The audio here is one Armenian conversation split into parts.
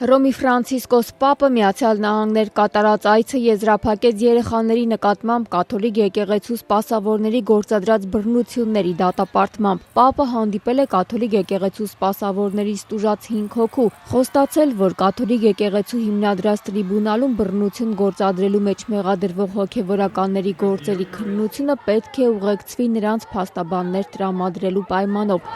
Հռոմի Ֆրանցիսկոս Պապը Միացյալ Նահանգներ կատարած այցը եզրափակեց երեխաների նկատմամբ կաթոլիկ եկեղեցու սպասավորների գործադրած բռնությունների դատապարտմամբ։ Պապը հանդիպել է կաթոլիկ եկեղեցու սպասավորներից տուժած 5 հոգու, խոստացել, որ կաթոլիկ եկեղեցու հիմնադրած տրիբունալում բռնություն գործադրելու մեջ մեղադրվող հոգևորականների գործերի քննությունը պետք է ուղեկցվի նրանց փաստաբաններ տրամադրելու պայմանով։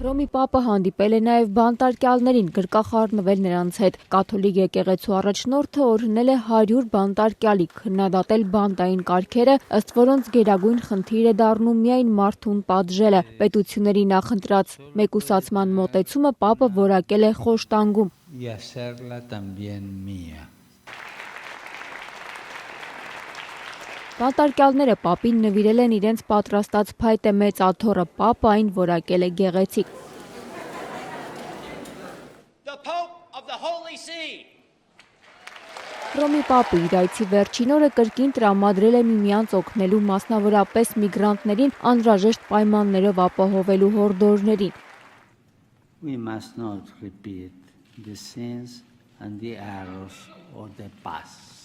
Հռոմի Պապը հանդիպել է նաև բանտարկյալներին, գրկախառնվել նրանց հետ։ Կաթոլիկ եկեղեցու առաջնորդը օրհնել է 100 բանտարկյալի, քննադատել բանտային կարգերը, ըստ որոնց գերագույն խնդիր է դառնում միայն մարդուն պատժելը։ Պետությունների նախընտրած մեկուսացման մոտեցումը Պապը որակել է խոշտանգում։ Բանտարկյալները Պապին նվիրել են իրենց պատրաստած փայտե մեծ աթոռը, Պապը այն որակել է գեղեցիկ։ Հռոմի Պապը իր այցի վերջին օրը կրկին տրամադրել է միմյանց օգնելու, մասնավորապես միգրանտներին անհրաժեշտ պայմաններով ապահովելու հորդորներին։ We must not repeat the sins and the errors of the past.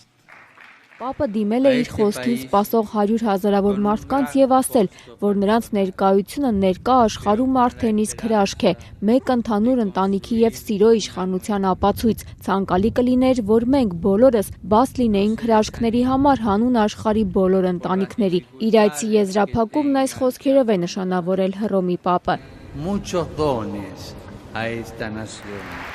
Պապը դիմել է իր խոսքին սպասող 100 հազարավոր մարդկանց և ասել, որ նրանց ներկայությունը ներկա աշխարհում արդեն իսկ հրաշք է, մեկ ընդհանուր ընտանիքի և սիրո իշխանության ապացույց։ Ցանկալի կլիներ, որ մենք բոլորս բաց լինեինք հրաշքների համար հանուն աշխարհի բոլոր ընտանիքների։ Իր այցի եզրափակումն այս խոսքերով է նշանավորել Հռոմի Պապը։ Muchos dones a esta nación.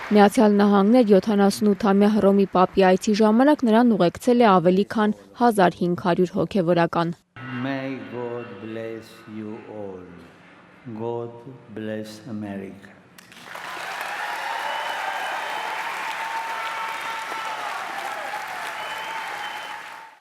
Միացյալ Նահանգներ 78-ամյա Հռոմի Պապի այցի ժամանակ նրան ուղեկցել է ավելի քան 1500 հոգևորական։ May God bless you all. God bless America.